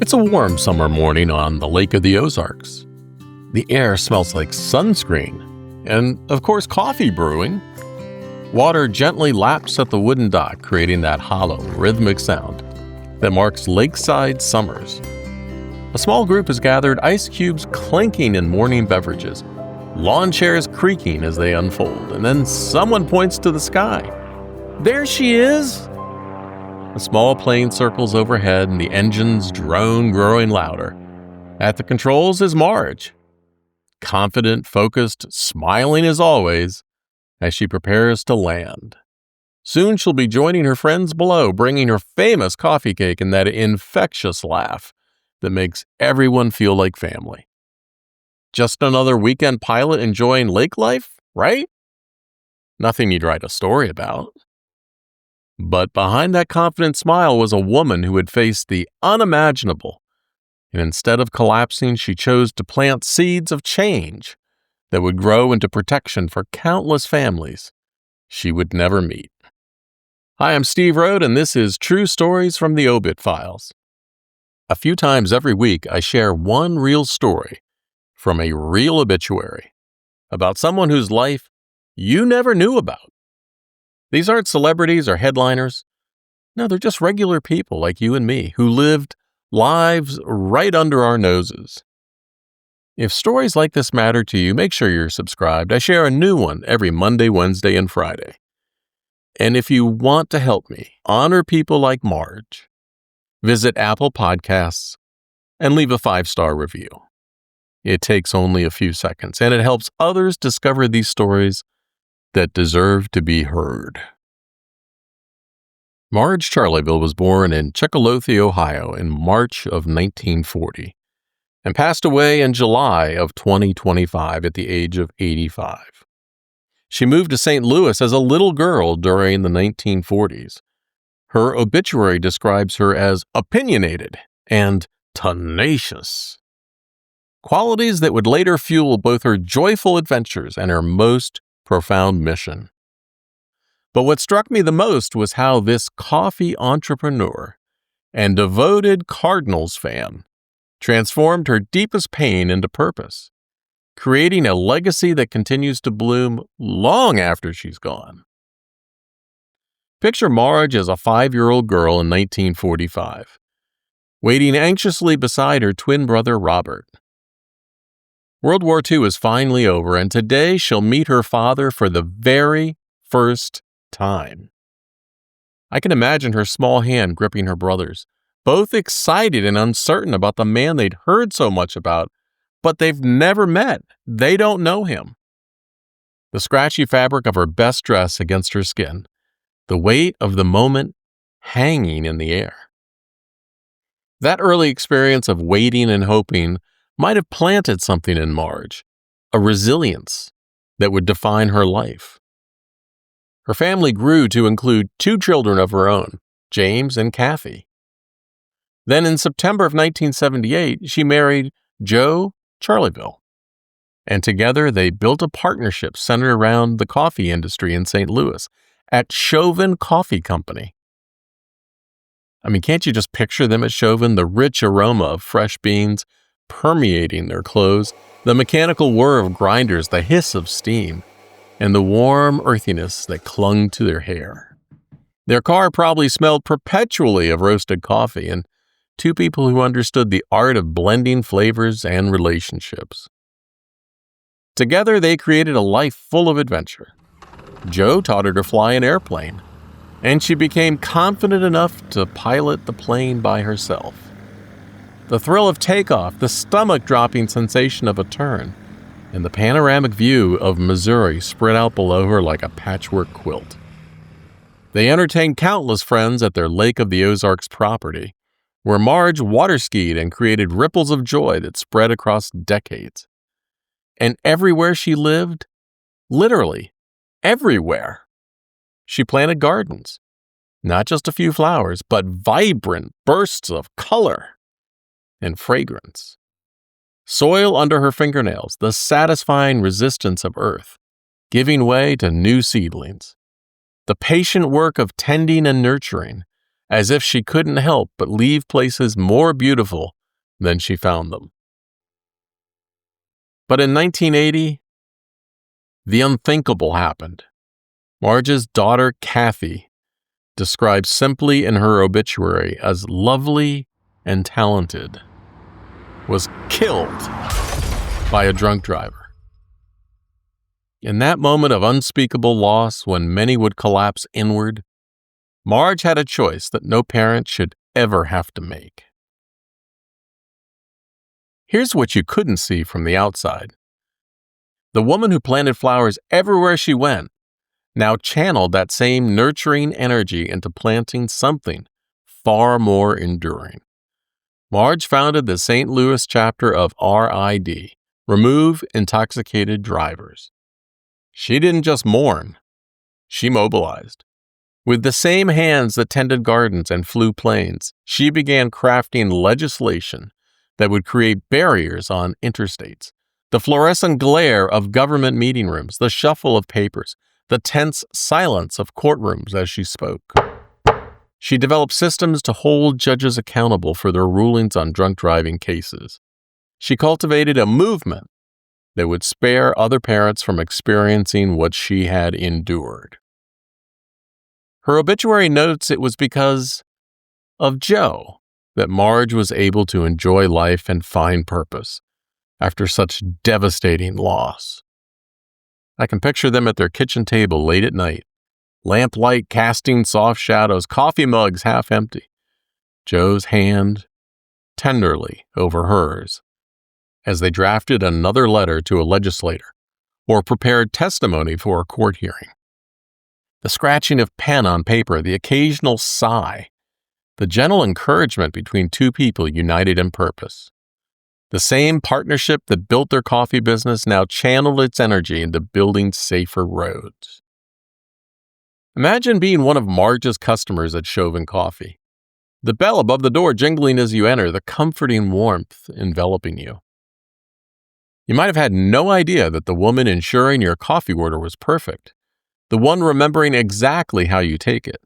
It's a warm summer morning on the Lake of the Ozarks. The air smells like sunscreen and, of course, coffee brewing. Water gently laps at the wooden dock, creating that hollow, rhythmic sound that marks lakeside summers. A small group has gathered, ice cubes clinking in morning beverages, lawn chairs creaking as they unfold, and then someone points to the sky. There she is! A small plane circles overhead and the engines drone, growing louder. At the controls is Marge. Confident, focused, smiling as always, as she prepares to land. Soon she'll be joining her friends below, bringing her famous coffee cake and that infectious laugh that makes everyone feel like family. Just another weekend pilot enjoying lake life, right? Nothing you'd write a story about. But behind that confident smile was a woman who had faced the unimaginable. And instead of collapsing, she chose to plant seeds of change that would grow into protection for countless families she would never meet. Hi, I'm Steve Rode, and this is True Stories from the Obit Files. A few times every week, I share one real story from a real obituary about someone whose life you never knew about. These aren't celebrities or headliners. No, they're just regular people like you and me who lived lives right under our noses. If stories like this matter to you, make sure you're subscribed. I share a new one every Monday, Wednesday, and Friday. And if you want to help me honor people like Marge, visit Apple Podcasts and leave a 5-star review. It takes only a few seconds, and it helps others discover these stories that deserve to be heard. Marge Charleville was born in Chicotee, Ohio in March of 1940 and passed away in July of 2025 at the age of 85. She moved to St. Louis as a little girl during the 1940s. Her obituary describes her as opinionated and tenacious, qualities that would later fuel both her joyful adventures and her most profound mission. But what struck me the most was how this coffee entrepreneur and devoted Cardinals fan transformed her deepest pain into purpose, creating a legacy that continues to bloom long after she's gone. Picture Marge as a 5-year-old girl in 1945, waiting anxiously beside her twin brother Robert. World War II is finally over, and today she'll meet her father for the very first time. I can imagine her small hand gripping her brother's, both excited and uncertain about the man they'd heard so much about, but they've never met. They don't know him. The scratchy fabric of her best dress against her skin, the weight of the moment hanging in the air. That early experience of waiting and hoping might have planted something in Marge, a resilience that would define her life. Her family grew to include 2 children of her own, James and Kathy. Then in September of 1978, she married Joe Charleville, and together they built a partnership centered around the coffee industry in St. Louis at Chauvin Coffee Company. I mean, can't you just picture them at Chauvin, the rich aroma of fresh beans permeating their clothes, the mechanical whir of grinders, the hiss of steam, and the warm earthiness that clung to their hair. Their car probably smelled perpetually of roasted coffee, and 2 people who understood the art of blending flavors and relationships. Together, they created a life full of adventure. Joe taught her to fly an airplane, and she became confident enough to pilot the plane by herself. The thrill of takeoff, the stomach-dropping sensation of a turn, and the panoramic view of Missouri spread out below her like a patchwork quilt. They entertained countless friends at their Lake of the Ozarks property, where Marge water-skied and created ripples of joy that spread across decades. And everywhere she lived, literally everywhere, she planted gardens. Not just a few flowers, but vibrant bursts of color and fragrance. Soil under her fingernails, the satisfying resistance of earth, giving way to new seedlings. The patient work of tending and nurturing, as if she couldn't help but leave places more beautiful than she found them. But in 1980, the unthinkable happened. Marge's daughter, Kathy, described simply in her obituary as lovely and talented, was killed by a drunk driver. In that moment of unspeakable loss, when many would collapse inward, Marge had a choice that no parent should ever have to make. Here's what you couldn't see from the outside. The woman who planted flowers everywhere she went now channeled that same nurturing energy into planting something far more enduring. Marge founded the St. Louis chapter of RID, Remove Intoxicated Drivers. She didn't just mourn, she mobilized. With the same hands that tended gardens and flew planes, she began crafting legislation that would create barriers on interstates. The fluorescent glare of government meeting rooms, the shuffle of papers, the tense silence of courtrooms as she spoke. She developed systems to hold judges accountable for their rulings on drunk driving cases. She cultivated a movement that would spare other parents from experiencing what she had endured. Her obituary notes it was because of Joe that Marge was able to enjoy life and find purpose after such devastating loss. I can picture them at their kitchen table late at night, lamplight casting soft shadows, coffee mugs half empty, Joe's hand tenderly over hers as they drafted another letter to a legislator or prepared testimony for a court hearing. The scratching of pen on paper, the occasional sigh, the gentle encouragement between two people united in purpose. The same partnership that built their coffee business now channeled its energy into building safer roads. Imagine being one of Marge's customers at Chauvin Coffee. The bell above the door jingling as you enter, the comforting warmth enveloping you. You might have had no idea that the woman ensuring your coffee order was perfect, the one remembering exactly how you take it,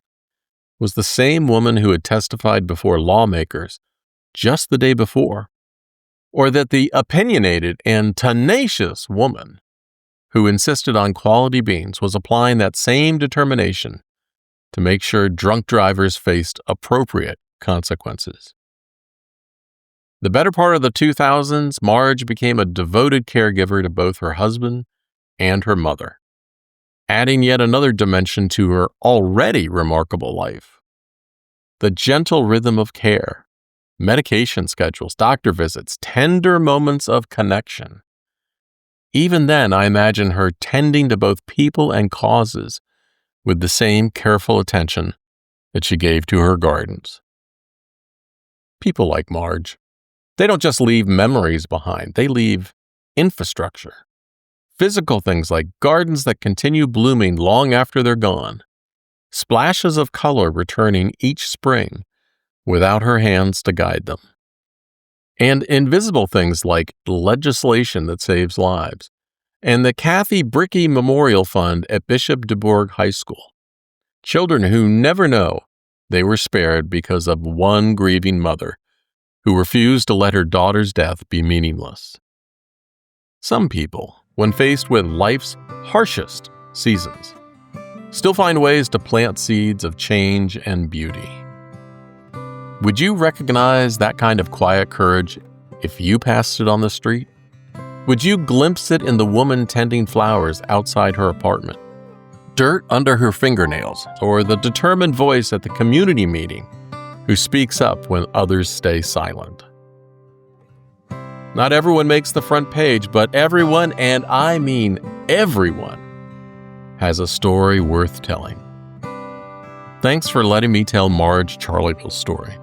was the same woman who had testified before lawmakers just the day before. Or that the opinionated and tenacious woman who insisted on quality beans was applying that same determination to make sure drunk drivers faced appropriate consequences. The better part of the 2000s, Marge became a devoted caregiver to both her husband and her mother, adding yet another dimension to her already remarkable life. The gentle rhythm of care, medication schedules, doctor visits, tender moments of connection. Even then, I imagine her tending to both people and causes with the same careful attention that she gave to her gardens. People like Marge, they don't just leave memories behind, they leave infrastructure. Physical things like gardens that continue blooming long after they're gone, splashes of color returning each spring without her hands to guide them. And invisible things like legislation that saves lives, and the Kathy Brickey Memorial Fund at Bishop DuBourg High School. Children who never know they were spared because of one grieving mother who refused to let her daughter's death be meaningless. Some people, when faced with life's harshest seasons, still find ways to plant seeds of change and beauty. Would you recognize that kind of quiet courage if you passed it on the street? Would you glimpse it in the woman tending flowers outside her apartment, dirt under her fingernails, or the determined voice at the community meeting who speaks up when others stay silent? Not everyone makes the front page, but everyone, and I mean everyone, has a story worth telling. Thanks for letting me tell Marge Charleville's story.